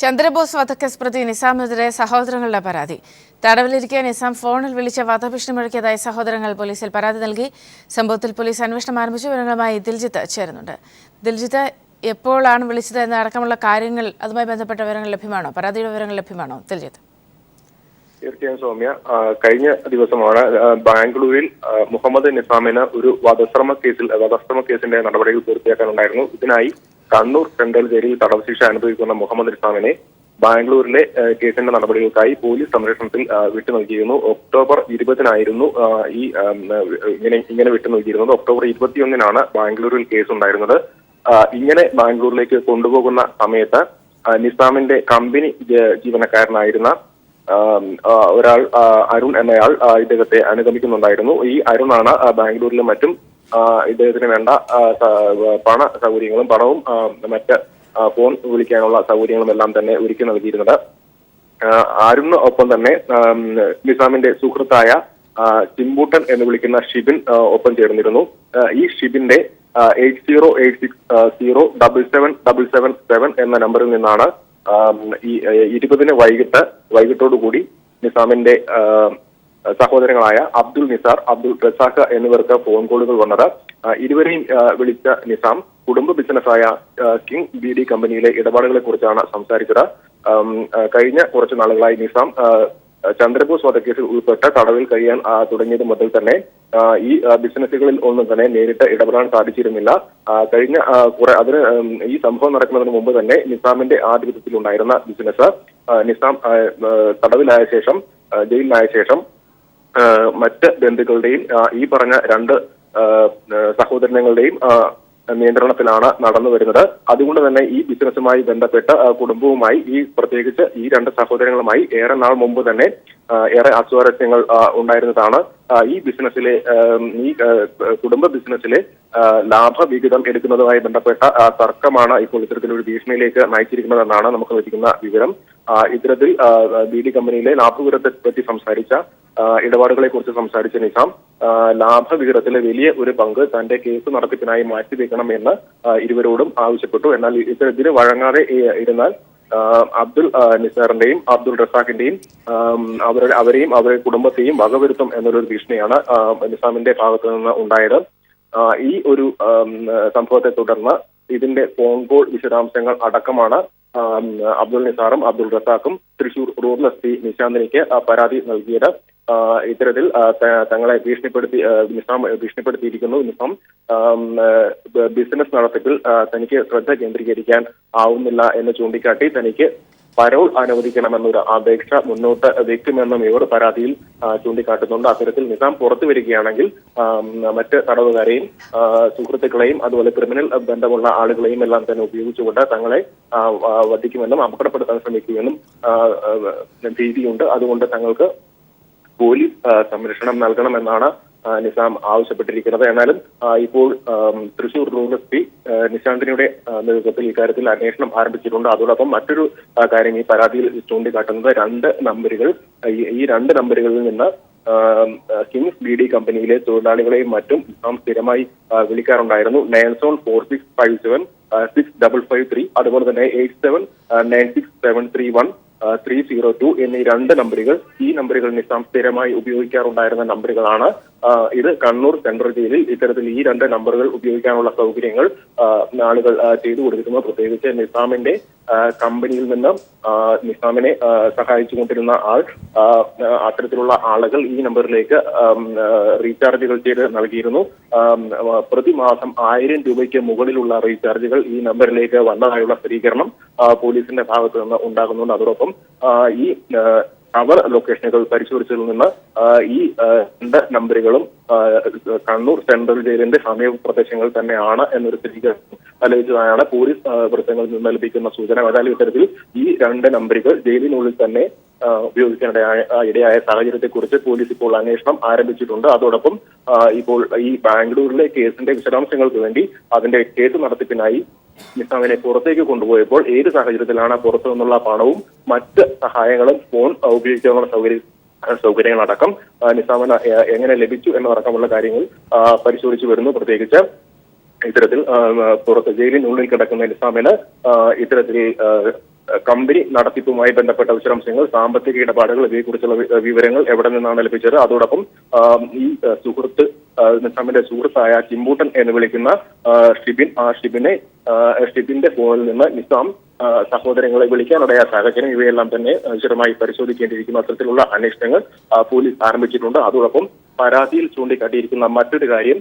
ചന്ദ്രബോസ് വധക്കേസ് പ്രതി നിസാമിനെതിരെ സഹോദരങ്ങളുടെ പരാതി. തടവിലിരിക്കെ നിസാം ഫോണിൽ വിളിച്ച് വധഭീഷണി മുഴക്കിയതായി സഹോദരങ്ങൾ പോലീസിൽ പരാതി നൽകി. സംഭവത്തിൽ പോലീസ് അന്വേഷണം ആരംഭിച്ചു. വിവരങ്ങളുമായി ദിൽജിത്ത് ചേരുന്നുണ്ട്. ദിൽജിത്ത്, എപ്പോഴാണ് വിളിച്ചത് എന്നടക്കമുള്ള കാര്യങ്ങൾ, അതുമായി ബന്ധപ്പെട്ട വിവരങ്ങൾ ലഭ്യമാണോ? പരാതിയുടെ വിവരങ്ങൾ ലഭ്യമാണോ? ദിൽജിത്ത്. തീർച്ചയായും സൗമ്യ, കഴിഞ്ഞ ദിവസമാണ് ബാംഗ്ലൂരിൽ മുഹമ്മദ് നിസാമിന് ഒരു വധശ്രമ കേസിന്റെ നടപടികൾ പൂർത്തിയാക്കാനുണ്ടായിരുന്നു. ഇതിനായി കണ്ണൂർ സെൻട്രൽ ജയിലിൽ തടവ് ശിക്ഷ അനുഭവിക്കുന്ന മുഹമ്മദ് നിസാമിനെ ബാംഗ്ലൂരിലെ കേസിന്റെ നടപടികൾക്കായി പോലീസ് സംരക്ഷണത്തിൽ വിട്ടു നൽകിയിരുന്നു. ഒക്ടോബർ 20-നായിരുന്നു ഇങ്ങനെ വിട്ടു നൽകിയിരുന്നത്. ഒക്ടോബർ 21-നാണ് ബാംഗ്ലൂരിൽ കേസ് ഉണ്ടായിരുന്നത്. ഇങ്ങനെ ബാംഗ്ലൂരിലേക്ക് കൊണ്ടുപോകുന്ന സമയത്ത് നിസാമിന്റെ കമ്പനി ജീവനക്കാരനായിരുന്ന ഒരാൾ, അരുൺ എന്നയാൾ ഇദ്ദേഹത്തെ അനുഗമിക്കുന്നുണ്ടായിരുന്നു. ഈ അരുണാണ് ബാംഗ്ലൂരിലും മറ്റും ഇദ്ദേഹത്തിന് വേണ്ട പണ സൗകര്യങ്ങളും പണവും മറ്റ് ഫോൺ വിളിക്കാനുള്ള സൗകര്യങ്ങളും എല്ലാം തന്നെ ഒരുക്കി നൽകിയിരുന്നത്. അരുണിന് ഒപ്പം തന്നെ നിസാമിന്റെ സുഹൃത്തായ ചിമ്പൂട്ടൻ എന്ന് വിളിക്കുന്ന ഷിബിൻ ഒപ്പം ചേർന്നിരുന്നു. ഈ ഷിബിന്റെ 8086077777 എന്ന നമ്പറിൽ നിന്നാണ് ഈ 20-ന് വൈകിട്ടോടുകൂടി നിസാമിന്റെ സഹോദരങ്ങളായ അബ്ദുൾ നിസാർ, അബ്ദുൾ റസാഖ് എന്നിവർക്ക് ഫോൺ കോളുകൾ വന്നത്. ഇരുവരെയും വിളിച്ച നിസാം കുടുംബ ബിസിനസ്സായ കിങ് BD കമ്പനിയിലെ ഇടപാടുകളെ കുറിച്ചാണ് സംസാരിച്ചത്. കഴിഞ്ഞ കുറച്ചു നാളുകളായി നിസാം ചന്ദ്രബോസ് വധക്കേസിൽ ഉൾപ്പെട്ട് തടവിൽ കഴിയാൻ തുടങ്ങിയത് മുതൽ തന്നെ ഈ ബിസിനസ്സുകളിൽ ഒന്നും തന്നെ നേരിട്ട് ഇടപെടാൻ സാധിച്ചിരുന്നില്ല. കഴിഞ്ഞ ഈ സംഭവം നടക്കുന്നതിന് മുമ്പ് തന്നെ നിസാമിന്റെ ആധിപത്യത്തിലുണ്ടായിരുന്ന ബിസിനസ് നിസാം തടവിലായ ശേഷം, ജയിലിലായ ശേഷം മറ്റ് ബന്ധുക്കളുടെയും ഈ പറഞ്ഞ രണ്ട് സഹോദരങ്ങളുടെയും നിയന്ത്രണത്തിലാണ് നടന്നു വരുന്നത്. അതുകൊണ്ട് തന്നെ ഈ ബിസിനസ്സുമായി ബന്ധപ്പെട്ട് കുടുംബവുമായി, പ്രത്യേകിച്ച് ഈ രണ്ട് സഹോദരങ്ങളുമായി ഏറെ നാൾ മുമ്പ് തന്നെ ഏറെ അസ്വാരസ്യങ്ങൾ ഉണ്ടായിരുന്നതാണ്. ഈ ബിസിനസ്സിലെ ഈ കുടുംബ ബിസിനസ്സിലെ ലാഭവിഹിതം എടുക്കുന്നതുമായി ബന്ധപ്പെട്ട തർക്കമാണ് ഇപ്പോൾ ഇത്തരത്തിലൊരു ഭീഷണിയിലേക്ക് നയിച്ചിരിക്കുന്നതെന്നാണ് നമുക്ക് ലഭിക്കുന്ന വിവരം. ഇത്തരത്തിൽ BD കമ്പനിയിലെ ലാഭവിഹിതത്തെ പറ്റി സംസാരിച്ച, ഇടപാടുകളെ കുറിച്ച് സംസാരിച്ച നിസാം ലാഭവിഹിതത്തിലെ വലിയ ഒരു പങ്ക് തന്റെ കേസ് നടത്തിപ്പിനായി മാറ്റിവെക്കണം എന്ന് ഇരുവരോടും ആവശ്യപ്പെട്ടു. എന്നാൽ ഇതിന് വഴങ്ങാതെ ഇരുന്നാൽ അബ്ദുൾ നിസാറിന്റെയും അബ്ദുൾ റസാഖിന്റെയും അവരെയും അവരുടെ കുടുംബത്തെയും വകവരുത്തും എന്നൊരു ഭീഷണിയാണ് നിസാമിന്റെ ഭാഗത്തു നിന്ന് ഉണ്ടായത്. ഈ ഒരു സംഭവത്തെ തുടർന്ന് ഇതിന്റെ ഫോൺ കോൾ വിശദാംശങ്ങൾ അടക്കമാണ് അബ്ദുൾ നിസാറും അബ്ദുൾ റസാഖും തൃശൂർ റൂറൽ SP നിശാന്തിനിക്ക് പരാതി നൽകിയത്. ഇത്തരത്തിൽ തങ്ങളെ നിസാം ഭീഷണിപ്പെടുത്തിയിരിക്കുന്നു. നിസാം ബിസിനസ് നടത്തിപ്പിൽ തനിക്ക് ശ്രദ്ധ കേന്ദ്രീകരിക്കാൻ ആവുന്നില്ല എന്ന് ചൂണ്ടിക്കാട്ടി തനിക്ക് പരോൾ അനുവദിക്കണമെന്നൊരു അപേക്ഷ മുന്നോട്ട് വെക്കുമെന്നും ഇവർ പരാതിയിൽ ചൂണ്ടിക്കാട്ടുന്നുണ്ട്. അത്തരത്തിൽ നിസാം പുറത്തു വരികയാണെങ്കിൽ മറ്റ് തടവുകാരെയും സുഹൃത്തുക്കളെയും അതുപോലെ ക്രിമിനൽ ബന്ധമുള്ള ആളുകളെയും എല്ലാം തന്നെ ഉപയോഗിച്ചുകൊണ്ട് തങ്ങളെ വധിക്കുമെന്നും അപകടപ്പെടുത്താൻ ശ്രമിക്കുമെന്നും ഭീതിയുണ്ട്. അതുകൊണ്ട് തങ്ങൾക്ക് പോലീസ് സംരക്ഷണം നൽകണമെന്നാണ് നിസാം ആവശ്യപ്പെട്ടിരിക്കുന്നത്. എന്നാലും ഇപ്പോൾ തൃശൂർ റൂറൽ SP നിശാന്തിനിയുടെ നേതൃത്വത്തിൽ ഇക്കാര്യത്തിൽ അന്വേഷണം ആരംഭിച്ചിട്ടുണ്ട്. അതോടൊപ്പം മറ്റൊരു കാര്യം ഈ പരാതിയിൽ ചൂണ്ടിക്കാട്ടുന്നത് ഈ രണ്ട് നമ്പറുകളിൽ നിന്ന് കിങ്സ് BD കമ്പനിയിലെ തൊഴിലാളികളെയും മറ്റും സ്ഥിരമായി വിളിക്കാറുണ്ടായിരുന്നു. 9746576553, അതുപോലെ തന്നെ 8796731302 എന്നീ രണ്ട് നമ്പറുകൾ, ഈ നമ്പറുകൾ നിസാം സ്ഥിരമായി ഉപയോഗിക്കാറുണ്ടായിരുന്ന നമ്പറുകളാണ്. ഇത് കണ്ണൂർ സെൻട്രൽ ജയിലിൽ ഇത്തരത്തിൽ ഈ രണ്ട് നമ്പറുകൾ ഉപയോഗിക്കാനുള്ള സൗകര്യങ്ങൾ ആളുകൾ ചെയ്തു കൊടുത്തിരുന്നു. പ്രത്യേകിച്ച് നിസാമിന്റെ കമ്പനിയിൽ നിന്ന് നിസാമിനെ സഹായിച്ചുകൊണ്ടിരുന്ന അത്തരത്തിലുള്ള ആളുകൾ ഈ നമ്പറിലേക്ക് റീചാർജുകൾ ചെയ്ത് നൽകിയിരുന്നു. പ്രതിമാസം 1000 രൂപയ്ക്ക് മുകളിലുള്ള റീചാർജുകൾ ഈ നമ്പറിലേക്ക് വന്നതായുള്ള സ്ഥിരീകരണം പോലീസിന്റെ ഭാഗത്തു നിന്ന് ഉണ്ടാകുന്നുണ്ട്. അതോടൊപ്പം ഈ ടവർ ലൊക്കേഷനുകൾ പരിശോധിച്ചതിൽ നിന്ന് ഈ രണ്ട് നമ്പറുകളും കണ്ണൂർ സെൻട്രൽ ജയിലിന്റെ സമീപ പ്രദേശങ്ങൾ തന്നെയാണ് എന്നൊരു സ്ഥിരീകരണം ലഭിച്ചതായാണ് പോലീസ് വൃത്തങ്ങളിൽ നിന്ന് ലഭിക്കുന്ന സൂചന. അതായത് ഇത്തരത്തിൽ ഈ രണ്ട് നമ്പറുകൾ ജയിലിനുള്ളിൽ തന്നെ ഉപയോഗിക്കാനിടയായ സാഹചര്യത്തെക്കുറിച്ച് പോലീസ് ഇപ്പോൾ അന്വേഷണം ആരംഭിച്ചിട്ടുണ്ട്. അതോടൊപ്പം ഇപ്പോൾ ഈ ബാംഗ്ലൂരിലെ കേസിന്റെ വിശദാംശങ്ങൾക്ക് വേണ്ടി അതിന്റെ കേസ് നടത്തിപ്പിനായി നിസാമിനെ പുറത്തേക്ക് കൊണ്ടുപോയപ്പോൾ ഏത് സാഹചര്യത്തിലാണ് പുറത്തു നിന്നുള്ള പണവും മറ്റ് സഹായങ്ങളും ഫോൺ ഉപയോഗിക്കാനുള്ള സൗകര്യങ്ങളടക്കം നിസാമിന് എങ്ങനെ ലഭിച്ചു എന്നതടക്കമുള്ള കാര്യങ്ങൾ പരിശോധിച്ചു വരുന്നു. പ്രത്യേകിച്ച് ഇത്തരത്തിൽ പുറത്ത് ജയിലിനുള്ളിൽ കിടക്കുന്ന നിസാമിന് ഇത്തരത്തിൽ കമ്പനി നടത്തിപ്പുമായി ബന്ധപ്പെട്ട വിശദാംശങ്ങൾ, സാമ്പത്തിക ഇടപാടുകൾ, ഇവയെക്കുറിച്ചുള്ള വിവരങ്ങൾ എവിടെ നിന്നാണ് ലഭിച്ചത്. അതോടൊപ്പം ഈ നിസാമിന്റെ സുഹൃത്തായ ചിമ്പൂട്ടൻ എന്ന് വിളിക്കുന്ന ഷിബിൻ, ഷിബിന്റെ ഫോണിൽ നിന്ന് നിസാം സഹോദരങ്ങളെ വിളിക്കാനിടയായ സാഹചര്യം, ഇവയെല്ലാം തന്നെ വിശദമായി പരിശോധിക്കേണ്ടിയിരിക്കുന്ന അത്തരത്തിലുള്ള അന്വേഷണങ്ങൾ പോലീസ് ആരംഭിച്ചിട്ടുണ്ട്. അതോടൊപ്പം പരാതിയിൽ ചൂണ്ടിക്കാട്ടിയിരിക്കുന്ന മറ്റൊരു കാര്യം,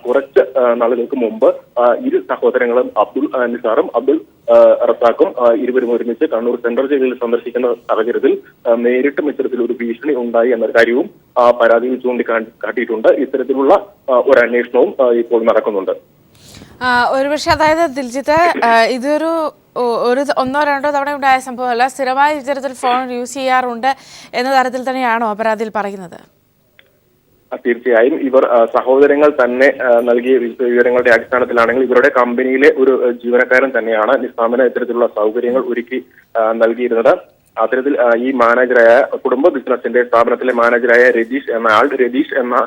കുറച്ച് നാളുകൾക്ക് മുമ്പ് ഇരു സഹോദരങ്ങളും അബ്ദുൾ നിസാറും അബ്ദുൾ റസാഖും ഇരുവരും ഒരുമിച്ച് കണ്ണൂർ സെൻട്രൽ ജയിലിൽ സന്ദർശിക്കുന്ന സാഹചര്യത്തിൽ നേരിട്ടും ഇത്തരത്തിൽ ഒരു ഭീഷണി ഉണ്ടായി എന്ന കാര്യവും പരാതിയിൽ ചൂണ്ടിക്കാട്ടിയിട്ടുണ്ട്. ഇത്തരത്തിലുള്ള ഒരു അന്വേഷണവും ഇപ്പോൾ നടക്കുന്നുണ്ട്. ഒരുപക്ഷെ അതായത് ദിൽജിത്ത്, ഇതൊരു ഒന്നോ രണ്ടോ തവണ ഉണ്ടായ സംഭവമല്ല, സ്ഥിരമായി ഇത്തരത്തിൽ ഫോൺ യൂസ് ചെയ്യാറുണ്ട് എന്ന തരത്തിൽ തന്നെയാണോ പരാതിയിൽ പറയുന്നത്? തീർച്ചയായും ഇവർ സഹോദരങ്ങൾ തന്നെ നൽകിയ വിവരങ്ങളുടെ അടിസ്ഥാനത്തിലാണെങ്കിൽ ഇവരുടെ കമ്പനിയിലെ ഒരു ജീവനക്കാരൻ തന്നെയാണ് നിസാമിന് ഇത്തരത്തിലുള്ള സൗകര്യങ്ങൾ ഒരുക്കി നൽകിയിരുന്നത്. അത്തരത്തിൽ ഈ മാനേജറായ കുടുംബ ബിസിനസിന്റെ സ്ഥാപനത്തിലെ മാനേജറായ രതീഷ് എന്ന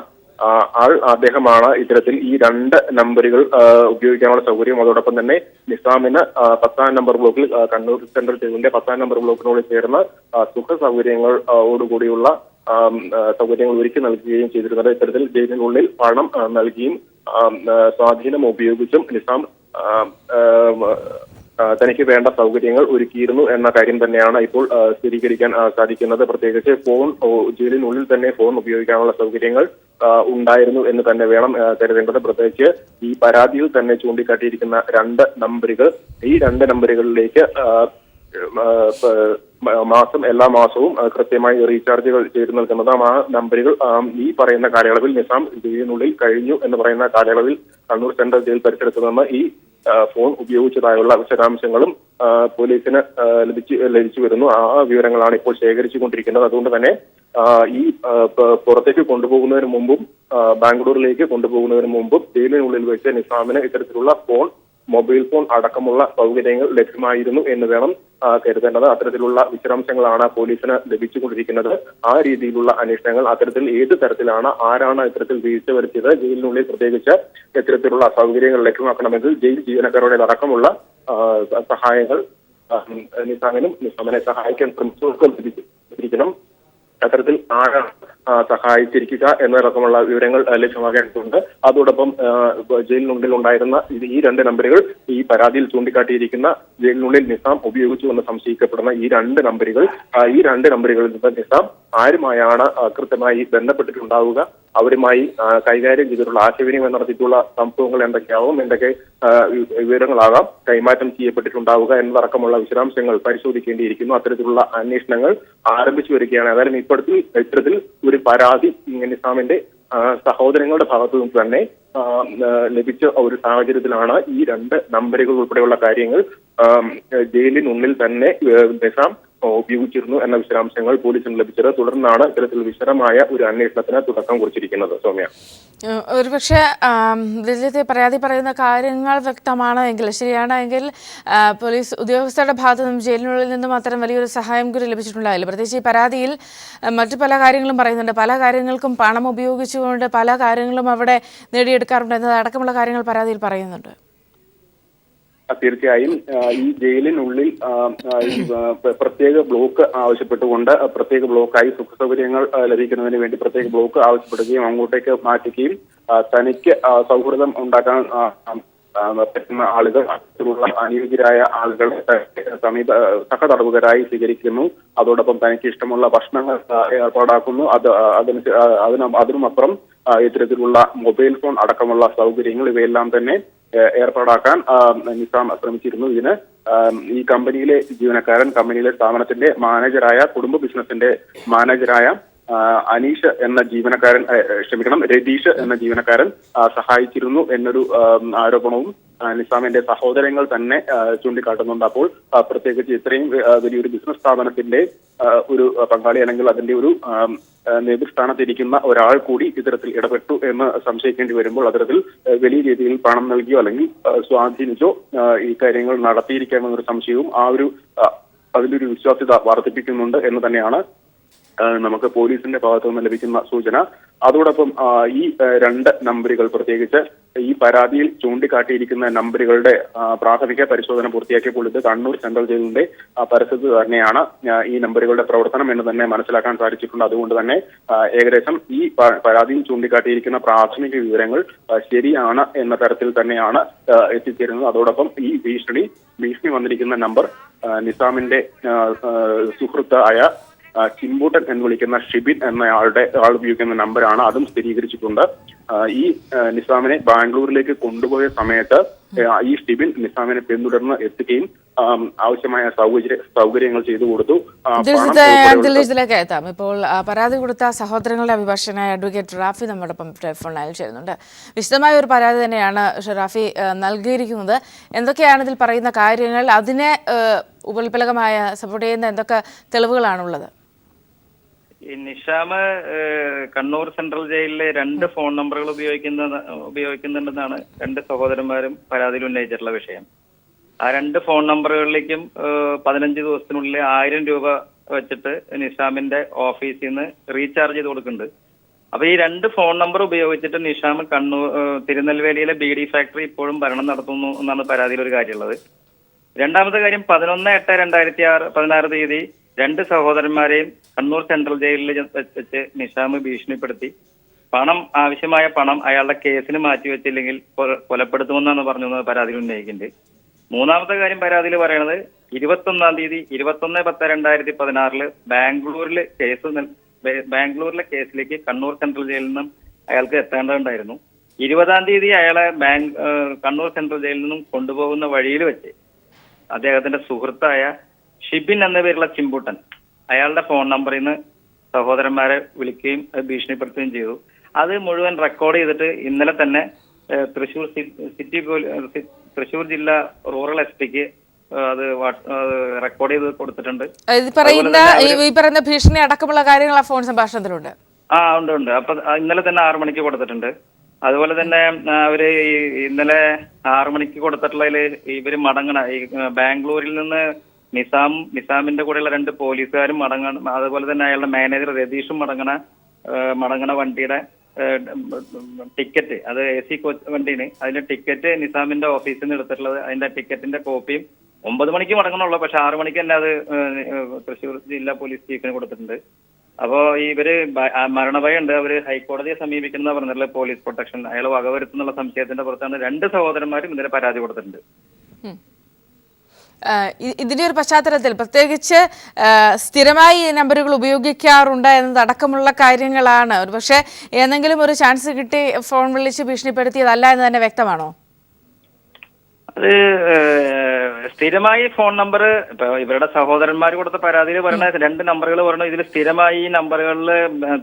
ആൾ, അദ്ദേഹമാണ് ഇത്തരത്തിൽ ഈ 2 നമ്പറുകൾ ഉപയോഗിക്കാനുള്ള സൗകര്യം. അതോടൊപ്പം തന്നെ നിസാമിന് 10-ാം നമ്പർ ബ്ലോക്കിൽ, കണ്ണൂർ സെൻട്രൽ ജയിലിന്റെ 10-ാം നമ്പർ ബ്ലോക്കിനോട് ചേർന്ന് സുഖ സൗകര്യങ്ങളോടുകൂടിയുള്ള സൗകര്യങ്ങൾ ഒരുക്കി നൽകുകയും ചെയ്തിരുന്നത്. ഇത്തരത്തിൽ ജയിലിനുള്ളിൽ പണം നൽകിയും സ്വാധീനം ഉപയോഗിച്ചും നിസാം തനിക്ക് വേണ്ട സൗകര്യങ്ങൾ ഒരുക്കിയിരുന്നു എന്ന കാര്യം തന്നെയാണ് ഇപ്പോൾ സ്ഥിരീകരിക്കാൻ സാധിക്കുന്നത്. പ്രത്യേകിച്ച് ഫോൺ, ജയിലിനുള്ളിൽ തന്നെ ഫോൺ ഉപയോഗിക്കാനുള്ള സൗകര്യങ്ങൾ ഉണ്ടായിരുന്നു എന്ന് തന്നെ വേണം കരുതേണ്ടത്. പ്രത്യേകിച്ച് ഈ പരാതിയിൽ തന്നെ ചൂണ്ടിക്കാട്ടിയിരിക്കുന്ന 2 നമ്പറുകൾ, ഈ 2 നമ്പറുകളിലേക്ക് എല്ലാ മാസവും കൃത്യമായി റീചാർജുകൾ ചെയ്തു നൽകുന്നതും ആ നമ്പറുകൾ ഈ പറയുന്ന കാലയളവിൽ നിസാം ജയിലിനുള്ളിൽ കഴിഞ്ഞു എന്ന് പറയുന്ന കാലയളവിൽ കണ്ണൂർ സെൻട്രൽ ജയിൽ പരിസരത്ത് നിന്ന് ഈ ഫോൺ ഉപയോഗിച്ചതായുള്ള വിശദാംശങ്ങളും പോലീസിന് ലഭിച്ചു വരുന്നു. ആ വിവരങ്ങളാണ് ഇപ്പോൾ ശേഖരിച്ചുകൊണ്ടിരിക്കുന്നത്. അതുകൊണ്ട് തന്നെ ഈ പുറത്തേക്ക് കൊണ്ടുപോകുന്നതിന് മുമ്പും ബാംഗ്ലൂരിലേക്ക് കൊണ്ടുപോകുന്നതിന് മുമ്പും ജയിലിനുള്ളിൽ വെച്ച് നിസാമിന് ഇത്തരത്തിലുള്ള മൊബൈൽ ഫോൺ അടക്കമുള്ള സൗകര്യങ്ങൾ ലഭ്യമായിരുന്നു എന്ന് വേണം കരുതേണ്ടത്. അത്തരത്തിലുള്ള വിശദാംശങ്ങളാണ് പോലീസിന് ലഭിച്ചുകൊണ്ടിരിക്കുന്നത്. ആ രീതിയിലുള്ള അന്വേഷണങ്ങൾ, അത്തരത്തിൽ ഏത് തരത്തിലാണ്, ആരാണ് ഇത്തരത്തിൽ വീഴ്ച വരുത്തിയത്, ജയിലിനുള്ളിൽ പ്രത്യേകിച്ച് ഇത്തരത്തിലുള്ള സൗകര്യങ്ങൾ ലഭ്യമാക്കണമെങ്കിൽ ജയിൽ ജീവനക്കാരുടെ അടക്കമുള്ള സഹായങ്ങൾ നിസാമിനെ സഹായിക്കാൻ ശ്രമിച്ചവർക്കും ലഭിച്ചിരിക്കണം. അത്തരത്തിൽ ആരാണ് സഹായിച്ചിരിക്കുക എന്നതടക്കമുള്ള വിവരങ്ങൾ ലഭ്യമാകേണ്ടതുണ്ട്. അതോടൊപ്പം ജയിലിനുള്ളിൽ ഉണ്ടായിരുന്ന ഈ 2 നമ്പറുകൾ, ഈ പരാതിയിൽ ചൂണ്ടിക്കാട്ടിയിരിക്കുന്ന ജയിലിനുള്ളിൽ നിസാം ഉപയോഗിച്ചു എന്ന് സംശയിക്കപ്പെടുന്ന ഈ 2 നമ്പറുകൾ, ഈ 2 നമ്പറുകളിൽ നിന്ന് നിസാം ആരുമായാണ് കൃത്യമായി ബന്ധപ്പെട്ടിട്ടുണ്ടാവുക, അവരുമായി കൈകാര്യം ചെയ്തിട്ടുള്ള ആശയവിനിമയം നടത്തിയിട്ടുള്ള സംഭവങ്ങൾ എന്തൊക്കെ വിവരങ്ങളാകാം കൈമാറ്റം ചെയ്യപ്പെട്ടിട്ടുണ്ടാവുക എന്നതടക്കമുള്ള വിശദാംശങ്ങൾ പരിശോധിക്കേണ്ടിയിരിക്കുന്നു. അത്തരത്തിലുള്ള അന്വേഷണങ്ങൾ ആരംഭിച്ചു വരികയാണ്. ഏതായാലും ഇത്തരത്തിൽ ഒരു പരാതി നിസാമിന്റെ സഹോദരങ്ങളുടെ ഭാഗത്തു നിന്ന് തന്നെ ലഭിച്ച ഒരു സാഹചര്യത്തിലാണ് ഈ 2 നമ്പറുകൾ ഉൾപ്പെടെയുള്ള കാര്യങ്ങൾ ജയിലിനുള്ളിൽ തന്നെ നിസാം ഉപയോഗിച്ചിരുന്നു എന്ന വിശദാംശങ്ങൾ പോലീസിന് ലഭിച്ചത്. തുടർന്നാണ് ഇത്തരത്തിൽ വിശദമായ ഒരു അന്വേഷണത്തിന് തുടക്കം കുറിച്ചിരിക്കുന്നത്. സൗമ്യ, ഒരുപക്ഷെ ദില്ലിത്തെ പരാതി പറയുന്ന കാര്യങ്ങൾ വ്യക്തമാണ് എങ്കിൽ, ശരിയാണ് എങ്കിൽ, പോലീസ് ഉദ്യോഗസ്ഥരുടെ ഭാഗത്തു നിന്നും ജയിലിനുള്ളിൽ നിന്നും അത്തരം വലിയൊരു സഹായം കൂടി ലഭിച്ചിട്ടുണ്ടായില്ല. പ്രത്യേകിച്ച് ഈ പരാതിയിൽ മറ്റു പല കാര്യങ്ങളും പറയുന്നുണ്ട്. പല കാര്യങ്ങൾക്കും പണം ഉപയോഗിച്ചുകൊണ്ട് പല കാര്യങ്ങളും അവിടെ നേടിയെടുക്കാറുണ്ട് എന്നതടക്കമുള്ള കാര്യങ്ങൾ പരാതിയിൽ പറയുന്നുണ്ട്. തീർച്ചയായും ഈ ജയിലിനുള്ളിൽ പ്രത്യേക ബ്ലോക്ക് ആവശ്യപ്പെട്ടുകൊണ്ട് പ്രത്യേക ബ്ലോക്കായി സുഖ സൗകര്യങ്ങൾ ലഭിക്കുന്നതിന് വേണ്ടി പ്രത്യേക ബ്ലോക്ക് ആവശ്യപ്പെടുകയും അങ്ങോട്ടേക്ക് മാറ്റുകയും തനിക്ക് സൗഹൃദം ഉണ്ടാക്കാൻ പറ്റുന്ന ആളുകൾ, അതിലുള്ള അനുയോജ്യരായ ആളുകളെ സഹതടവുകാരായി സ്വീകരിക്കുന്നു. അതോടൊപ്പം തനിക്ക് ഇഷ്ടമുള്ള ഭക്ഷണങ്ങൾ ഏർപ്പാടാക്കുന്നു. അതിനുമപ്പുറം ഇത്തരത്തിലുള്ള മൊബൈൽ ഫോൺ അടക്കമുള്ള സൗകര്യങ്ങൾ ഇവയെല്ലാം തന്നെ ഏർപ്പാടാക്കാൻ നിസാം ശ്രമിച്ചിരുന്നു. ഇതിന് ഈ കമ്പനിയിലെ ജീവനക്കാരൻ, കമ്പനിയിലെ സ്ഥാപനത്തിന്റെ മാനേജറായ, കുടുംബ ബിസിനസിന്റെ മാനേജറായ രതീഷ് എന്ന ജീവനക്കാരൻ സഹായിച്ചിരുന്നു എന്നൊരു ആരോപണവും നിസാമിന്റെ സഹോദരങ്ങൾ തന്നെ ചൂണ്ടിക്കാട്ടുന്നുണ്ട്. അപ്പോൾ പ്രത്യേകിച്ച് ഇത്രയും വലിയൊരു ബിസിനസ് സ്ഥാപനത്തിന്റെ ഒരു പങ്കാളി അല്ലെങ്കിൽ അതിന്റെ ഒരു നേതൃസ്ഥാനത്തിരിക്കുന്ന ഒരാൾ കൂടി ഇത്തരത്തിൽ ഇടപെട്ടു എന്ന് സംശയിക്കേണ്ടി വരുമ്പോൾ അത്തരത്തിൽ വലിയ രീതിയിൽ പണം നൽകിയോ അല്ലെങ്കിൽ സ്വാധീനിച്ചോ ഈ കാര്യങ്ങൾ നടത്തിയിരിക്കാമെന്നൊരു സംശയവും അതിലൊരു വിശ്വാസ്യത വർദ്ധിപ്പിക്കുന്നുണ്ട് എന്ന് തന്നെയാണ് നമുക്ക് പോലീസിന്റെ ഭാഗത്തു നിന്ന് ലഭിക്കുന്ന സൂചന. അതോടൊപ്പം ഈ രണ്ട് നമ്പറുകൾ പ്രത്യേകിച്ച് ഈ പരാതിയിൽ ചൂണ്ടിക്കാട്ടിയിരിക്കുന്ന നമ്പറുകളുടെ പ്രാഥമിക പരിശോധന പൂർത്തിയാക്കിയപ്പോൾ ഇത് കണ്ണൂർ സെൻട്രൽ ജയിലിന്റെ പരിസരത്ത് തന്നെയാണ് ഈ നമ്പറുകളുടെ പ്രവർത്തനം എന്ന് തന്നെ മനസ്സിലാക്കാൻ സാധിച്ചിട്ടുണ്ട്. അതുകൊണ്ട് തന്നെ ഏകദേശം ഈ പരാതിയിൽ ചൂണ്ടിക്കാട്ടിയിരിക്കുന്ന പ്രാഥമിക വിവരങ്ങൾ ശരിയാണ് എന്ന തരത്തിൽ തന്നെയാണ് എത്തിച്ചേരുന്നത്. അതോടൊപ്പം ഈ ഭീഷണി വന്നിരിക്കുന്ന നമ്പർ നിസാമിന്റെ സുഹൃത്തായ ചിമ്പൂട്ടൻ എന്ന് വിളിക്കുന്ന ഷിബിൻ എന്ന ആൾ ഉപയോഗിക്കുന്ന നമ്പറാണ്. അതും സ്ഥിരീകരിച്ചിട്ടുണ്ട്. ഈ നിസാമിനെ ബാംഗ്ലൂരിലേക്ക് കൊണ്ടുപോയ സമയത്ത് ഈ ഷിബിൻ നിസാമിനെ പിന്തുടർന്ന് എത്തുകയും ആവശ്യമായ സൗകര്യങ്ങൾ ചെയ്തു കൊടുത്തു. ദിൽജിത്തിലേക്ക് എത്താം. ഇപ്പോൾ പരാതി കൊടുത്ത സഹോദരങ്ങളുടെ അഭിഭാഷകനായ അഡ്വക്കേറ്റ് റാഫി നമ്മോടൊപ്പം ടെലിഫോൺ ലൈനിൽ ചേരുന്നുണ്ട്. വിശദമായ ഒരു പരാതി തന്നെയാണ് റാഫി നൽകിയിരിക്കുന്നത്. എന്തൊക്കെയാണ് ഇതിൽ പറയുന്ന കാര്യങ്ങൾ? അതിനെ ഉപോത്പ്ലകമായ സപ്പോർട്ട് ചെയ്യുന്ന എന്തൊക്കെ തെളിവുകളാണുള്ളത്? ഈ നിഷാം കണ്ണൂർ സെൻട്രൽ ജയിലിലെ 2 ഫോൺ നമ്പറുകൾ ഉപയോഗിക്കുന്നുണ്ടെന്നാണ് 2 സഹോദരന്മാരും പരാതിയിൽ ഉന്നയിച്ചിട്ടുള്ള വിഷയം. ആ 2 ഫോൺ നമ്പറുകളിലേക്കും 15 ദിവസത്തിനുള്ളിൽ 1000 രൂപ വെച്ചിട്ട് നിഷാമിന്റെ ഓഫീസിൽ നിന്ന് റീചാർജ് ചെയ്ത് കൊടുക്കുന്നുണ്ട്. അപ്പൊ ഈ 2 ഫോൺ നമ്പർ ഉപയോഗിച്ചിട്ട് നിഷാം തിരുനെൽവേലിയിലെ ബീഡി ഫാക്ടറി ഇപ്പോഴും ഭരണം നടത്തുന്നു എന്നാണ് പരാതിയിൽ ഒരു കാര്യമുള്ളത്. രണ്ടാമത്തെ കാര്യം 11/8/2016 തീയതി 2 സഹോദരന്മാരെയും കണ്ണൂർ സെൻട്രൽ ജയിലിൽ വെച്ച് നിഷാം ഭീഷണിപ്പെടുത്തി ആവശ്യമായ പണം അയാളുടെ കേസിന് മാറ്റിവെച്ചില്ലെങ്കിൽ കൊലപ്പെടുത്തുമെന്നാണ് പറഞ്ഞു പരാതിയിൽ ഉന്നയിക്കുന്നത്. മൂന്നാമത്തെ കാര്യം പരാതിയിൽ പറയുന്നത് 21-ാം തീയതി 21/10/2016 ബാംഗ്ലൂരിലെ കേസിലേക്ക് കണ്ണൂർ സെൻട്രൽ ജയിലിൽ നിന്നും അയാൾക്ക് എത്തേണ്ടതുണ്ടായിരുന്നു. 20-ാം തീയതി അയാളെ കണ്ണൂർ സെൻട്രൽ ജയിലിൽ നിന്നും കൊണ്ടുപോകുന്ന വഴിയിൽ വെച്ച് അദ്ദേഹത്തിന്റെ സുഹൃത്തായ ഷിബിൻ എന്ന പേരുള്ള ചിമ്പൂട്ടൻ അയാളുടെ ഫോൺ നമ്പറിൽ നിന്ന് സഹോദരന്മാരെ വിളിക്കുകയും ഭീഷണിപ്പെടുത്തുകയും ചെയ്തു. അത് മുഴുവൻ റെക്കോർഡ് ചെയ്തിട്ട് ഇന്നലെ തന്നെ തൃശ്ശൂർ ജില്ലാ റൂറൽ എസ്.പിക്ക് അത് റെക്കോർഡ് ചെയ്ത് കൊടുത്തിട്ടുണ്ട്. ഈ പറയുന്ന ഭീഷണി അടക്കമുള്ള കാര്യങ്ങൾ ആ ഫോൺ സംഭാഷണത്തിലുണ്ട്. ഉണ്ട്. അപ്പൊ ഇന്നലെ തന്നെ 6 മണിക്ക് കൊടുത്തിട്ടുണ്ട്. അതുപോലെ തന്നെ അവര് ഇന്നലെ 6 മണിക്ക് കൊടുത്തിട്ടുള്ളതില് ഇവര് ഈ ബാംഗ്ലൂരിൽ നിന്ന് നിസാമിന്റെ കൂടെയുള്ള 2 പോലീസുകാരും അതുപോലെ തന്നെ അയാളുടെ മാനേജർ രതീഷും മടങ്ങണ വണ്ടിയുടെ ടിക്കറ്റ്, അത് AC കോച്ച് വണ്ടിയാണ്. അതിന്റെ ടിക്കറ്റ് നിസാമിന്റെ ഓഫീസിൽ നിന്ന് എടുത്തിട്ടുള്ളത്. അതിന്റെ ടിക്കറ്റിന്റെ കോപ്പിയും 9 മണിക്ക് മടങ്ങണുള്ളൂ, പക്ഷെ 6 മണിക്ക് തന്നെ അത് തൃശ്ശൂർ ജില്ലാ പോലീസ് ചീഫിന് കൊടുത്തിട്ടുണ്ട്. അപ്പോ ഇവര് മരണഭയമുണ്ട്, അവര് ഹൈക്കോടതിയെ സമീപിക്കുന്ന പറഞ്ഞിട്ടുള്ള പോലീസ് പ്രൊട്ടക്ഷൻ അയാൾ വകവരുത്തുന്നുള്ള സംശയത്തിന്റെ പുറത്താണ് 2 സഹോദരന്മാരും ഇന്നലെ പരാതി കൊടുത്തിട്ടുണ്ട്. ഇതിന്റെ ഒരു പശ്ചാത്തലത്തിൽ പ്രത്യേകിച്ച് സ്ഥിരമായി ഈ നമ്പറുകൾ ഉപയോഗിക്കാറുണ്ട് എന്നതടക്കമുള്ള കാര്യങ്ങളാണ്. പക്ഷേ ഏതെങ്കിലും ഒരു ചാൻസ് കിട്ടി ഫോൺ വിളിച്ച് ഭീഷണിപ്പെടുത്തിയതല്ല എന്ന് തന്നെ വ്യക്തമാണോ? അത് സ്ഥിരമായി ഫോൺ നമ്പർ ഇപ്പൊ ഇവരുടെ സഹോദരന്മാർ കൊടുത്ത പരാതിയിൽ പറയുന്ന 2 നമ്പറുകൾ പറഞ്ഞു. ഇതിൽ സ്ഥിരമായി ഈ നമ്പറുകളിൽ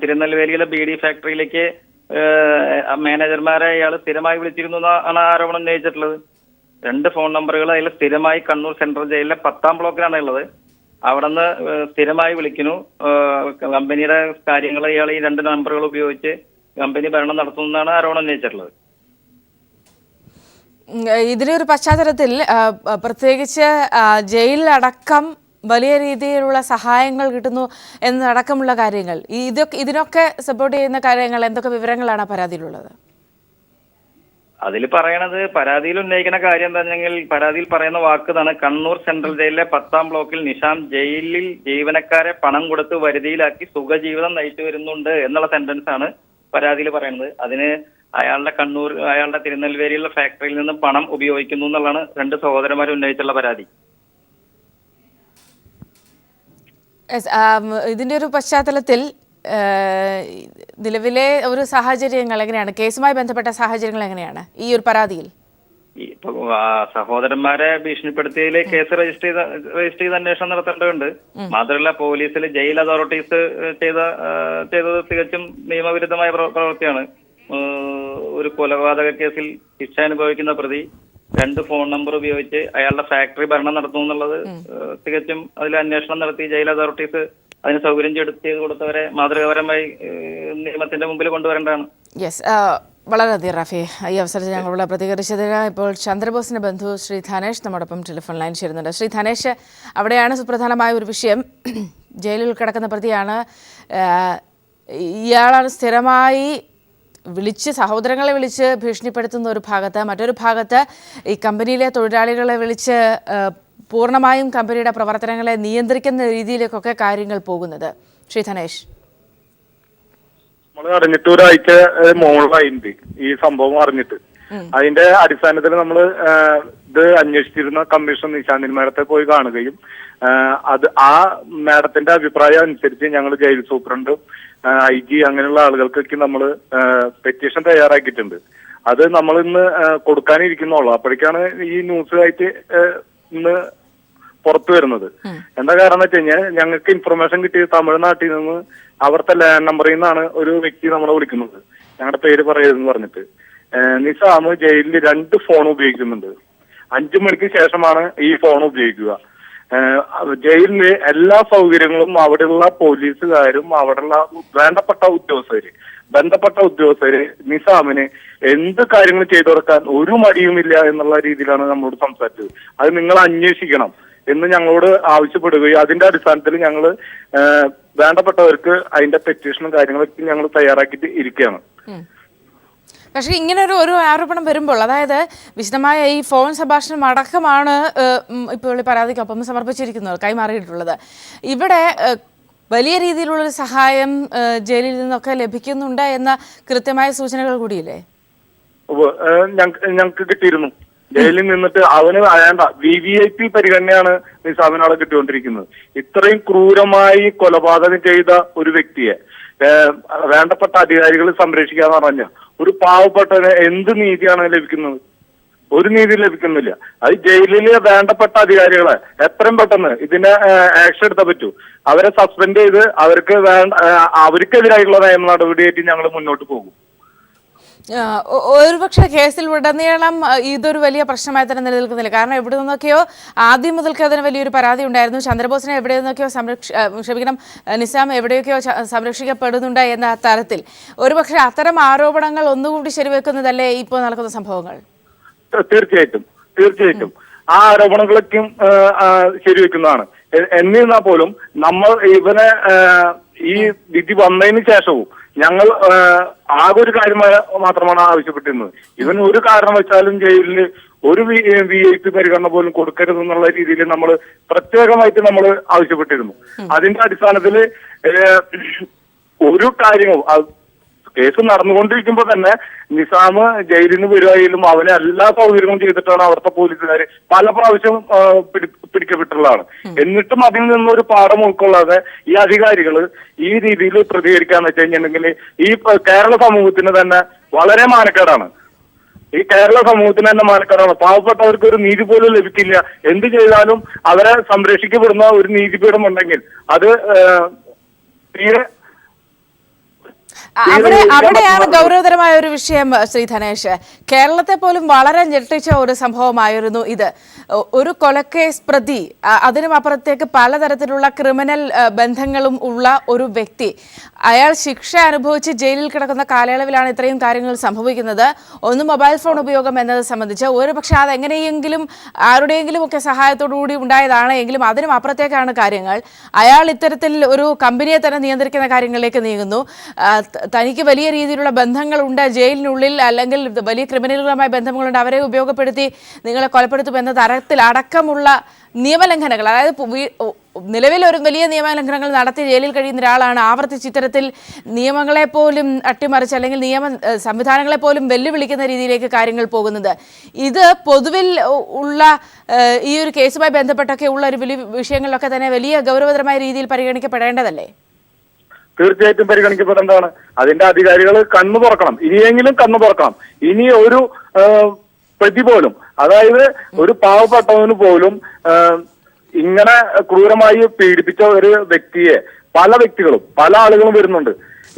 തിരുനെൽവേലിയിലെ ബീഡി ഫാക്ടറിയിലേക്ക് മാനേജർമാരെ ഇയാൾ സ്ഥിരമായി വിളിച്ചിരുന്നു എന്നാണ് ആരോപണം ഉന്നയിച്ചിട്ടുള്ളത്. 2 ഫോൺ നമ്പറുകൾ അതിൽ സ്ഥിരമായി കണ്ണൂർ സെൻട്രൽ ജയിലിലെ 10-ാം ബ്ലോക്കിലാണ് ഉള്ളത്. അവിടെ നിന്ന് സ്ഥിരമായി വിളിക്കുന്നു. കമ്പനിയുടെ കാര്യങ്ങൾ ഇയാൾ ഈ 2 നമ്പറുകൾ ഉപയോഗിച്ച് കമ്പനി ഭരണം നടത്തുന്നതാണ് ആരോപണം ഉന്നയിച്ചിട്ടുള്ളത്. ഇതിലൊരു പശ്ചാത്തലത്തിൽ പ്രത്യേകിച്ച് ജയിലിലടക്കം വലിയ രീതിയിലുള്ള സഹായങ്ങൾ കിട്ടുന്നു എന്നതടക്കമുള്ള കാര്യങ്ങൾ, ഇതിനൊക്കെ സപ്പോർട്ട് ചെയ്യുന്ന കാര്യങ്ങൾ, എന്തൊക്കെ വിവരങ്ങളാണ് പരാതിയിലുള്ളത്? അതിൽ പറയണത്, പരാതിയിൽ ഉന്നയിക്കുന്ന കാര്യം എന്താണെങ്കിൽ പരാതിയിൽ പറയുന്ന വാക്കുതാണ്, കണ്ണൂർ സെൻട്രൽ ജയിലിലെ 10-ാം ബ്ലോക്കിൽ നിഷാം ജയിലിൽ ജീവനക്കാരെ പണം കൊടുത്ത് വരുതിയിലാക്കി സുഖജീവിതം നയിച്ചു വരുന്നുണ്ട് എന്നുള്ള സെന്റൻസ് ആണ് പരാതിയിൽ പറയുന്നത്. അതിന് അയാളുടെ തിരുനെൽവേലിയിലുള്ള ഫാക്ടറിയിൽ നിന്ന് പണം ഉപയോഗിക്കുന്നു എന്നുള്ളതാണ് 2 സഹോദരന്മാർ ഉന്നയിച്ചുള്ള പരാതി. ഇതിന്റെ ഒരു പശ്ചാത്തലത്തിൽ നിലവിലെ ഒരു സാഹചര്യങ്ങൾ എങ്ങനെയാണ്, കേസുമായി ബന്ധപ്പെട്ട സാഹചര്യങ്ങൾ എങ്ങനെയാണ് ഈ ഒരു പരാതിയിൽ? ഇപ്പൊ സഹോദരന്മാരെ ഭീഷണിപ്പെടുത്തിയതിൽ കേസ് രജിസ്റ്റർ ചെയ്ത് അന്വേഷണം നടത്തേണ്ടതുണ്ട്. മാത്രമല്ല പോലീസിൽ ജയിൽ അതോറിറ്റീസ് ചെയ്തത് തികച്ചും നിയമവിരുദ്ധമായ പ്രവൃത്തിയാണ്. ഒരു കൊലപാതക കേസിൽ ശിക്ഷ അനുഭവിക്കുന്ന പ്രതി 2 ഫോൺ നമ്പർ ഉപയോഗിച്ച് അയാളുടെ ഫാക്ടറി ഭരണം നടത്തുന്നു എന്നുള്ളത് തികച്ചും അതിൽ അന്വേഷണം നടത്തി ജയിൽ അതോറിറ്റീസ് അതിന് സൗകര്യം ചെയ്ത് കൊടുത്തവരെ മാതൃകാപരമായി നിയമത്തിന്റെ മുമ്പിൽ കൊണ്ടുവരേണ്ടതാണ്. യെസ്, വളരെയധികം റാഫി ഈ അവസരത്തിൽ ഞങ്ങളോട് പ്രതികരിച്ചതിന്. ഇപ്പോൾ ചന്ദ്രബോസിന്റെ ബന്ധു ശ്രീ ധനേഷ് നമ്മോടൊപ്പം ടെലിഫോൺ ലൈൻ ചേരുന്നുണ്ട്. ശ്രീ ധനേഷ്, അവിടെയാണ് സുപ്രധാനമായ ഒരു വിഷയം. ജയിലിൽ കിടക്കുന്ന പ്രതിയാണ്. ഇയാളാണ് സ്ഥിരമായി സഹോദരങ്ങളെ വിളിച്ച് ഭീഷണിപ്പെടുത്തുന്ന ഒരു ഭാഗത്ത്, മറ്റൊരു ഭാഗത്ത് ഈ കമ്പനിയിലെ തൊഴിലാളികളെ വിളിച്ച് പൂർണ്ണമായും കമ്പനിയുടെ പ്രവർത്തനങ്ങളെ നിയന്ത്രിക്കുന്ന രീതിയിലേക്കൊക്കെ കാര്യങ്ങൾ പോകുന്നത്. ശ്രീ ധനേഷ്, നമ്മൾ അറിഞ്ഞിട്ട് ഒരാഴ്ച മോളായിട്ടുണ്ട് ഈ സംഭവം അറിഞ്ഞിട്ട്. അതിന്റെ അടിസ്ഥാനത്തിൽ നമ്മൾ ഇത് അന്വേഷിച്ചിരുന്ന കമ്മീഷൻ നിശാന്തി മാഡത്തെ പോയി കാണുകയും ആ മാഡത്തിന്റെ അഭിപ്രായം അനുസരിച്ച് ഞങ്ങൾ ജയിൽ സൂപ്രണ്ട്, IG അങ്ങനെയുള്ള ആളുകൾക്കൊക്കെ നമ്മൾ പെറ്റീഷൻ തയ്യാറാക്കിയിട്ടുണ്ട്. അത് നമ്മൾ ഇന്ന് കൊടുക്കാനിരിക്കുന്നുള്ളൂ. അപ്പോഴേക്കാണ് ഈ ന്യൂസ് ആയിട്ട് ഇന്ന് പുറത്തു വരുന്നത്. എന്താ കാരണം വെച്ച് കഴിഞ്ഞാൽ ഞങ്ങൾക്ക് ഇൻഫർമേഷൻ കിട്ടിയത് തമിഴ്നാട്ടിൽ നിന്ന് അവിടുത്തെ ലാൻഡ് നമ്പറിൽ നിന്നാണ് ഒരു വ്യക്തി നമ്മളെ വിളിക്കുന്നത്. ഞങ്ങളുടെ പേര് പറയരുതെന്ന് പറഞ്ഞിട്ട്. നിസാം ജയിലിൽ 2 ഫോൺ ഉപയോഗിക്കുന്നുണ്ട്. 5 മണിക്ക് ശേഷമാണ് ഈ ഫോൺ ഉപയോഗിക്കുക. ജയിലില് എല്ലാ സൗകര്യങ്ങളും അവിടെയുള്ള പോലീസുകാരും അവിടെയുള്ള ബന്ധപ്പെട്ട ഉദ്യോഗസ്ഥര് നിസാമിന് എന്ത് കാര്യങ്ങൾ ചെയ്തു കൊടുക്കാൻ ഒരു മടിയുമില്ല എന്നുള്ള രീതിയിലാണ് നമ്മളോട് സംസാരിച്ചത്. അത് നിങ്ങൾ അന്വേഷിക്കണം എന്ന് ഞങ്ങളോട് ആവശ്യപ്പെടുകയും അതിന്റെ അടിസ്ഥാനത്തിൽ ഞങ്ങൾ വേണ്ടപ്പെട്ടവർക്ക് അതിന്റെ പെറ്റീഷനും കാര്യങ്ങളൊക്കെ ഞങ്ങൾ തയ്യാറാക്കിയിട്ട് ഇരിക്കുകയാണ്. പക്ഷേ ഇങ്ങനെ ഒരു ആരോപണം വരുമ്പോൾ, അതായത് വിശദമായ ഈ ഫോൺ സംഭാഷണം അടക്കമാണ് ഇപ്പോൾ പരാതിക്കൊപ്പം സമർപ്പിച്ചിരിക്കുന്നത്, കൈമാറിയിട്ടുള്ളത്. ഇവിടെ വലിയ രീതിയിലുള്ളൊരു സഹായം ജയിലിൽ നിന്നൊക്കെ ലഭിക്കുന്നുണ്ട് എന്ന കൃത്യമായ സൂചനകൾ കൂടിയില്ലേ? ഞങ്ങൾക്ക് കിട്ടിയിരുന്നു. ജയിലിൽ നിന്നിട്ട് അവന് വേണ്ട VVIP പരിഗണനയാണ് നിസാമിനാളെ കിട്ടിക്കൊണ്ടിരിക്കുന്നത്. ഇത്രയും ക്രൂരമായി കൊലപാതകം ചെയ്ത ഒരു വ്യക്തിയെ വേണ്ടപ്പെട്ട അധികാരികൾ സംരക്ഷിക്കാന്ന് പറഞ്ഞ ഒരു പാവപ്പെട്ടവന് എന്ത് നീതിയാണ് ലഭിക്കുന്നത്? ഒരു നീതി ലഭിക്കുന്നില്ല. അത് ജയിലിലെ വേണ്ടപ്പെട്ട അധികാരികളെ എത്രയും പെട്ടെന്ന് ഇതിനെ ആക്ഷൻ എടുത്താൽ പറ്റൂ. അവരെ സസ്പെൻഡ് ചെയ്ത് അവർക്കെതിരായിട്ടുള്ള നിയമ നടപടിയായിട്ട് ഞങ്ങൾ മുന്നോട്ട് പോകും. ഒരുപക്ഷെ കേസിൽ ഉടനീളം ഇതൊരു വലിയ പ്രശ്നമായി തന്നെ നിലനിൽക്കുന്നില്ല. കാരണം എവിടെ നിന്നൊക്കെയോ ആദ്യം മുതൽക്ക് അതിന് വലിയൊരു പരാതി ഉണ്ടായിരുന്നു. ചന്ദ്രബോസിനെ എവിടെ നിന്നൊക്കെയോ നിസാം എവിടെയൊക്കെയോ സംരക്ഷിക്കപ്പെടുന്നുണ്ട് എന്ന തരത്തിൽ ഒരുപക്ഷെ അത്തരം ആരോപണങ്ങൾ ഒന്നുകൂടി ശരിവെക്കുന്നതല്ലേ ഇപ്പോൾ നടക്കുന്ന സംഭവങ്ങൾ? തീർച്ചയായിട്ടും ആ ആരോപണങ്ങളൊക്കെ ശരിവെക്കുന്നതാണ്. എന്നിരുന്നാൽ പോലും നമ്മൾ ഇവനെ ഈ വിധി വന്നതിന് ശേഷവും ഞങ്ങൾ ആകെ ഒരു കാര്യം മാത്രമാണ് ആവശ്യപ്പെട്ടിരുന്നത്. ഇവൻ ഒരു കാരണവശാലും ജയിലിൽ ഒരു VIP പരിഗണന പോലും കൊടുക്കരുതെന്നുള്ള രീതിയിൽ നമ്മൾ പ്രത്യേകമായിട്ട് നമ്മൾ ആവശ്യപ്പെട്ടിരുന്നു. അതിന്റെ അടിസ്ഥാനത്തിൽ ഒരു കാര്യവും കേസ് നടന്നുകൊണ്ടിരിക്കുമ്പോൾ തന്നെ നിസാം ജയിലിൽ നിന്ന് വരുവായാലും അവനെ എല്ലാ സൗകര്യങ്ങളും ചെയ്തിട്ടാണ് അവിടുത്തെ പോലീസുകാർ പല പ്രാവശ്യം പിടിക്കപ്പെട്ടുള്ളതാണ്. എന്നിട്ടും അതിൽ നിന്നൊരു പാഠം ഉൾക്കൊള്ളാതെ ഈ അധികാരികൾ ഈ രീതിയിൽ പ്രതികരിക്കാന്ന് വെച്ച് കഴിഞ്ഞിട്ടുണ്ടെങ്കിൽ ഈ കേരള സമൂഹത്തിന് തന്നെ വളരെ മാനക്കേടാണ്. ഈ കേരള സമൂഹത്തിന് തന്നെ മാനക്കേടാണ്. പാവപ്പെട്ടവർക്ക് ഒരു നീതി പോലും ലഭിക്കില്ല. എന്ത് ചെയ്താലും അവരെ സംരക്ഷിക്കപ്പെടുന്ന ഒരു നീതിപീഠം ഉണ്ടെങ്കിൽ അത് തീരെ അവിടെയാണ് ഗൗരവതരമായ ഒരു വിഷയം. ശ്രീ ധനേഷ്, കേരളത്തെ പോലും വളരെ ഞെട്ടിച്ച ഒരു സംഭവമായിരുന്നു ഇത്. ഒരു കൊലക്കേസ് പ്രതി, അതിനും അപ്പുറത്തേക്ക് പലതരത്തിലുള്ള ക്രിമിനൽ ബന്ധങ്ങളും ഉള്ള ഒരു വ്യക്തി, അയാൾ ശിക്ഷ അനുഭവിച്ച് ജയിലിൽ കിടക്കുന്ന കാലയളവിലാണ് ഇത്രയും കാര്യങ്ങൾ സംഭവിക്കുന്നത്. ഒന്ന് മൊബൈൽ ഫോൺ ഉപയോഗം എന്നത് സംബന്ധിച്ച് ഒരുപക്ഷെ അതെങ്ങനെയെങ്കിലും ആരുടെയെങ്കിലും ഒക്കെ സഹായത്തോടുകൂടി ഉണ്ടായതാണ് എങ്കിലും അതിനും അപ്പുറത്തേക്കാണ് കാര്യങ്ങൾ. അയാൾ ഇത്തരത്തിൽ ഒരു കമ്പനിയെ തന്നെ നിയന്ത്രിക്കുന്ന കാര്യങ്ങളിലേക്ക് നീങ്ങുന്നു. തനിക്ക് വലിയ രീതിയിലുള്ള ബന്ധങ്ങളുണ്ട് ജയിലിനുള്ളിൽ, അല്ലെങ്കിൽ വലിയ ക്രിമിനലുകളുമായി ബന്ധങ്ങളുണ്ട്, അവരെ ഉപയോഗപ്പെടുത്തി നിങ്ങളെ കൊലപ്പെടുത്തുമെന്ന തരത്തിൽ അടക്കമുള്ള നിയമലംഘനങ്ങൾ, അതായത് നിലവിൽ ഒരു വലിയ നിയമലംഘനങ്ങൾ നടത്തി ജയിലിൽ കഴിയുന്ന ഒരാളാണ് ആവർത്തിച്ച് ഇത്തരത്തിൽ നിയമങ്ങളെ പോലും അട്ടിമറിച്ച് അല്ലെങ്കിൽ സംവിധാനങ്ങളെ പോലും വെല്ലുവിളിക്കുന്ന രീതിയിലേക്ക് കാര്യങ്ങൾ പോകുന്നത്. ഇത് പൊതുവിൽ ഉള്ള ഈ ഒരു കേസുമായി ബന്ധപ്പെട്ടൊക്കെ ഉള്ള ഒരു വലിയ വിഷയങ്ങളിലൊക്കെ തന്നെ വലിയ ഗൗരവതരമായ രീതിയിൽ പരിഗണിക്കപ്പെടേണ്ടതല്ലേ? തീർച്ചയായിട്ടും പരിഗണിക്കപ്പെടേണ്ടതാണ്. അതിന്റെ അധികാരികൾ കണ്ണു തുറക്കണം, ഇനിയെങ്കിലും കണ്ണു തുറക്കണം. ഇനി ഒരു പ്രതി പോലും, അതായത് ഒരു പാവപ്പെട്ടവന് പോലും ഇങ്ങനെ ക്രൂരമായി പീഡിപ്പിച്ച ഒരു വ്യക്തിയെ പല ആളുകളും വരുന്നുണ്ട്.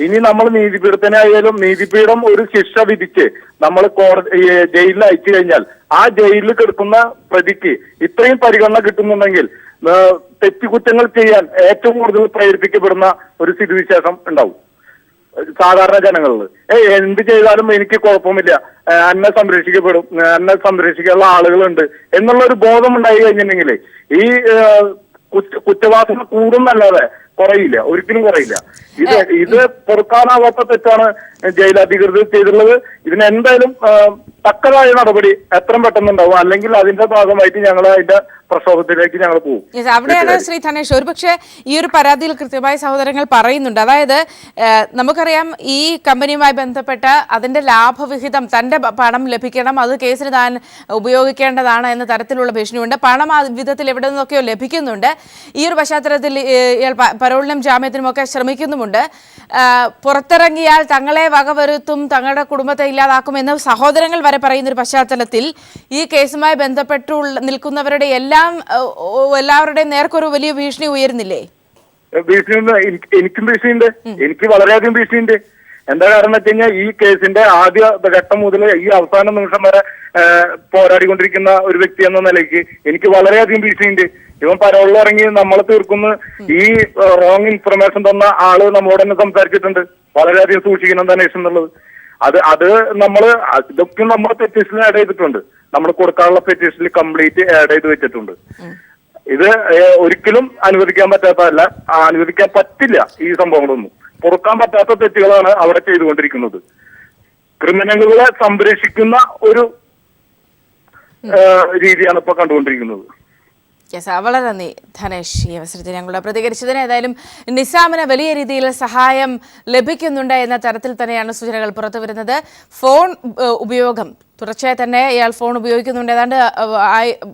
ഇനി നമ്മൾ നീതിപീഠത്തിനായാലും നീതിപീഠം ഒരു ശിക്ഷ വിധിച്ച് നമ്മൾ ജയിലിൽ അയച്ചു കഴിഞ്ഞാൽ ആ ജയിലിൽ കിടക്കുന്ന പ്രതിക്ക് ഇത്രയും പരിഗണന കിട്ടുന്നുണ്ടെങ്കിൽ തെറ്റുകുറ്റങ്ങൾ ചെയ്യാൻ ഏറ്റവും കൂടുതൽ പ്രേരിപ്പിക്കപ്പെടുന്ന ഒരു സ്ഥിതിവിശേഷം ഉണ്ടാവും സാധാരണ ജനങ്ങളിൽ. എന്ത് ചെയ്താലും എനിക്ക് കുഴപ്പമില്ല, എന്നെ സംരക്ഷിക്കപ്പെടും, എന്നെ സംരക്ഷിക്കാനുള്ള ആളുകളുണ്ട് എന്നുള്ള ഒരു ബോധം ഉണ്ടായി കഴിഞ്ഞിട്ടുണ്ടെങ്കിൽ ഈ കുറ്റവാസന കൂടുന്നല്ലാതെ കുറയില്ല, ഒരിക്കലും കുറയില്ല. ഇത് പൊറുക്കാനാവാത്ത തെറ്റാണ് ജയിലധികൃതർ ചെയ്തിട്ടുള്ളത്. ഇതിന് എന്തായാലും തക്കതായ നടപടി എത്രയും പെട്ടെന്നുണ്ടാവും, അല്ലെങ്കിൽ അതിന്റെ ഭാഗമായിട്ട് ഞങ്ങൾ അതിന്റെ പ്രക്ഷോഭത്തിലേക്ക് ഞങ്ങൾ പോകും. അവിടെയാണ് ശ്രീ ധനേഷ് ഒരുപക്ഷെ ഈ ഒരു പരാതിയിൽ കൃത്യമായി സഹോദരങ്ങൾ പറയുന്നുണ്ട്. അതായത് നമുക്കറിയാം ഈ കമ്പനിയുമായി ബന്ധപ്പെട്ട് അതിന്റെ ലാഭവിഹിതം തന്റെ പണം ലഭിക്കണം, അത് കേസിന് താൻ ഉപയോഗിക്കേണ്ടതാണ് എന്ന തരത്തിലുള്ള ഭീഷണിയുണ്ട്. പണം ആ വിധത്തിൽ എവിടെ നിന്നൊക്കെയോ ലഭിക്കുന്നുണ്ട്. ഈ ഒരു പശ്ചാത്തലത്തിൽ ഇയാൾ പരോളിനും ജാമ്യത്തിനും ഒക്കെ ശ്രമിക്കുന്നുമുണ്ട്. പുറത്തിറങ്ങിയാൽ തങ്ങളെ വകവരുത്തും, തങ്ങളുടെ കുടുംബത്തെ ഇല്ലാതാക്കുമെന്ന് സഹോദരങ്ങൾ വരെ പറയുന്ന ഒരു പശ്ചാത്തലത്തിൽ ഈ കേസുമായി ബന്ധപ്പെട്ടു നിൽക്കുന്നവരുടെ എല്ലാവരുടെയും നേർക്കൊരു വലിയ ഭീഷണി ഉയരുന്നില്ലേ? ഭീഷണി എനിക്കും ഭീഷണിയുണ്ട്, എനിക്ക് വളരെയധികം ഭീഷണിയുണ്ട്. എന്താ കാരണം വെച്ച് കഴിഞ്ഞാൽ ഈ കേസിന്റെ ആദ്യ ഘട്ടം മുതൽ ഈ അവസാന നിമിഷം വരെ പോരാടിക്കൊണ്ടിരിക്കുന്ന ഒരു വ്യക്തി എന്ന നിലയ്ക്ക് എനിക്ക് വളരെയധികം ഭീഷണിയുണ്ട്. ഇവൻ പരോളിൽ ഇറങ്ങി നമ്മളെ തീർക്കുന്ന ഈ റോങ് ഇൻഫർമേഷൻ തന്ന ആള് നമ്മളോട് തന്നെ സംസാരിച്ചിട്ടുണ്ട്, വളരെയധികം സൂക്ഷിക്കണം ധനേഷ് എന്നുള്ളത്. അത് നമ്മള് ഇതൊക്കെ നമ്മുടെ പെറ്റീഷനിൽ ആഡ് ചെയ്തിട്ടുണ്ട്, നമ്മൾ കൊടുക്കാനുള്ള പെറ്റീഷനിൽ കംപ്ലീറ്റ് ആഡ് ചെയ്ത് വെച്ചിട്ടുണ്ട്. ഇത് ഒരിക്കലും അനുവദിക്കാൻ പറ്റാത്തതല്ല, അനുവദിക്കാൻ പറ്റില്ല. ഈ സംഭവങ്ങളൊന്നും പൊറുക്കാൻ പറ്റാത്ത തെറ്റുകളാണ് അവിടെ ചെയ്തുകൊണ്ടിരിക്കുന്നത്. ക്രിമിനലുകളെ സംരക്ഷിക്കുന്ന ഒരു രീതിയാണ് ഇപ്പൊ കണ്ടുകൊണ്ടിരിക്കുന്നത്. വളരെ നന്ദി ധനേഷ്, ഈ അവസരത്തിൽ ഞങ്ങളുടെ പ്രതികരിച്ചതിന്. ഏതായാലും നിസാമിന് വലിയ രീതിയിൽ സഹായം ലഭിക്കുന്നുണ്ട് എന്ന തരത്തിൽ തന്നെയാണ് സൂചനകൾ പുറത്തുവരുന്നത്. ഫോൺ ഉപയോഗം തുടർച്ചയായി തന്നെ ഇയാൾ ഫോൺ ഉപയോഗിക്കുന്നുണ്ട്. ഏതാണ്ട്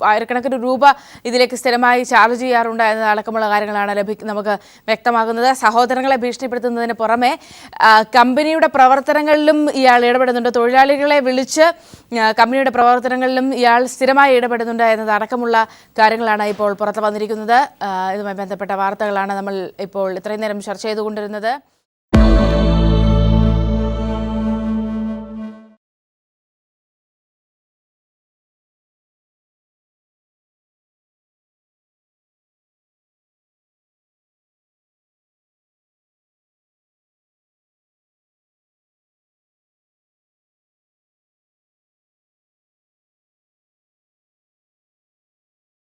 ആയിരക്കണക്കിന് രൂപ ഇതിലേക്ക് സ്ഥിരമായി ചാർജ് ചെയ്യാറുണ്ട് എന്നതടക്കമുള്ള കാര്യങ്ങളാണ് നമുക്ക് വ്യക്തമാകുന്നത്. സഹോദരങ്ങളെ ഭീഷണിപ്പെടുത്തുന്നതിന് പുറമെ കമ്പനിയുടെ പ്രവർത്തനങ്ങളിലും ഇയാൾ ഇടപെടുന്നുണ്ട്. തൊഴിലാളികളെ വിളിച്ച് കമ്പനിയുടെ പ്രവർത്തനങ്ങളിലും ഇയാൾ സ്ഥിരമായി ഇടപെടുന്നുണ്ട് എന്നതടക്കമുള്ള കാര്യങ്ങളാണ് ഇപ്പോൾ പുറത്തു വന്നിരിക്കുന്നത്. ഇതുമായി ബന്ധപ്പെട്ട വാർത്തകളാണ് നമ്മൾ ഇപ്പോൾ ഇത്രയും നേരം ചർച്ച ചെയ്തുകൊണ്ടിരുന്നത്.